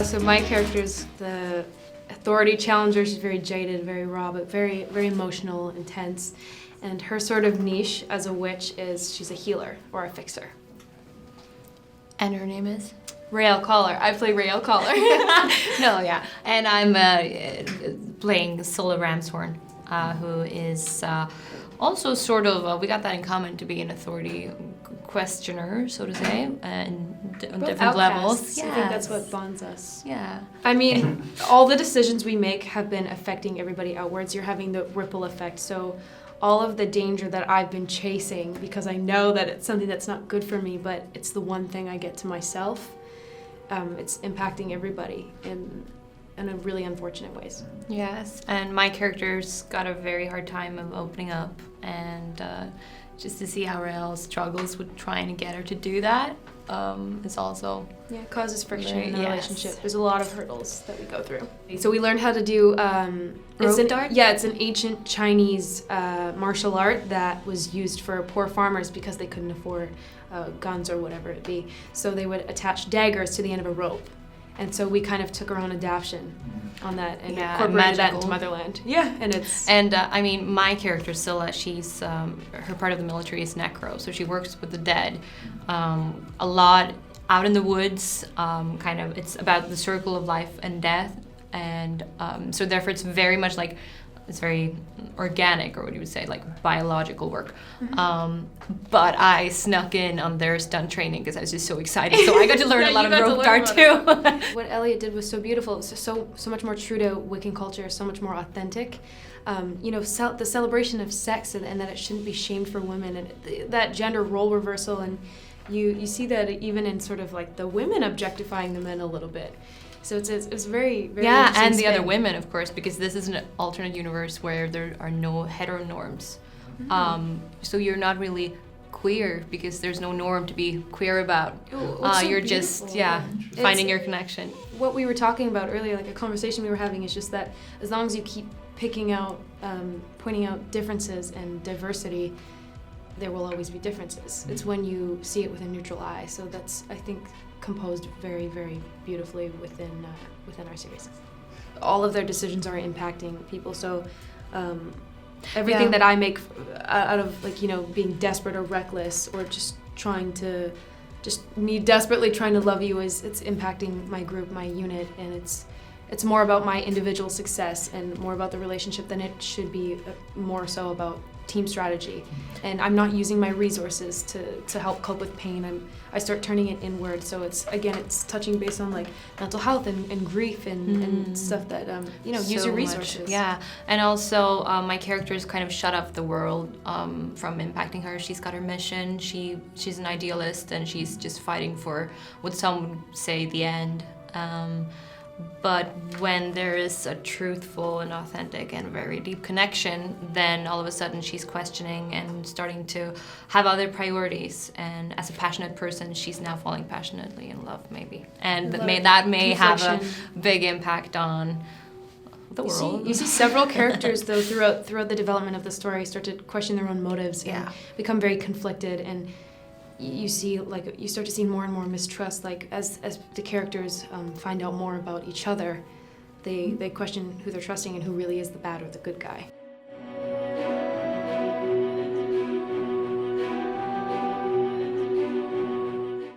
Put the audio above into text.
So my character's the authority challenger. She's very jaded, very raw, but very, very emotional, intense. And her sort of niche as a witch is she's a healer or a fixer. And her name is? Rael Collar. I play Rael Collar. No, yeah. And I'm playing Sola Ramshorn, who is also sort of, we got that in common, to be an authority questioner, so to say, and on different levels. Yeah, I think that's what bonds us. Yeah. I mean, all the decisions we make have been affecting everybody outwards. You're having the ripple effect. So all of the danger that I've been chasing, because I know that it's something that's not good for me, but it's the one thing I get to myself, it's impacting everybody in really unfortunate ways. Yes, and my character's got a very hard time of opening up, and just to see how Rael struggles with trying to get her to do that is also... Yeah, it causes friction in the Yes. relationship. There's a lot of hurdles that we go through. So we learned how to do... rope dart? Yeah, it's an ancient Chinese martial art that was used for poor farmers because they couldn't afford guns or whatever it be. So they would attach daggers to the end of a rope. And so we kind of took our own adaptation on that and incorporated that into Motherland. Yeah, and it's... And I mean, my character, Scylla, she's, her part of the military is necro, so she works with the dead. A lot out in the woods, kind of, it's about the circle of life and death. And so therefore it's very much like, it's very organic, or what you would say, like biological work. Mm-hmm. But I snuck in on their stunt training because I was just so excited. So I got to learn a lot of rope dart too. What Elliot did was so beautiful. It was so much more true to Wiccan culture, so much more authentic. You know, the celebration of sex and that it shouldn't be shamed for women, and that gender role reversal, and you see that even in sort of like the women objectifying the men a little bit. So it's very, very interesting and the spin. other women, of course, because this is an alternate universe where there are no heteronorms. So you're not really queer because there's no norm to be queer about. You're just finding your connection. What we were talking about earlier, like a conversation we were having, is just that as long as you keep picking out, pointing out differences and diversity, there will always be differences. It's when you see it with a neutral eye. So that's, I think, composed very, very beautifully within our series. All of their decisions are impacting people. So everything that I make out of, like, you know, being desperate or reckless or just desperately trying to love you, it's impacting my group, my unit, and it's more about my individual success and more about the relationship than it should be more so about team strategy. And I'm not using my resources to help cope with pain. I start turning it inward. So it's touching base on like mental health and grief and stuff that, you know, use your resources. Much. Yeah, and also my character's kind of shut off the world from impacting her. She's got her mission. She's an idealist and she's just fighting for what some would say the end. But when there is a truthful and authentic and very deep connection, then all of a sudden she's questioning and starting to have other priorities. And as a passionate person, she's now falling passionately in love, maybe. And that may have a big impact on the world. You see several characters, though, throughout the development of the story start to question their own motives and become very conflicted. And you start to see more and more mistrust. Like as the characters find out more about each other, they question who they're trusting and who really is the bad or the good guy.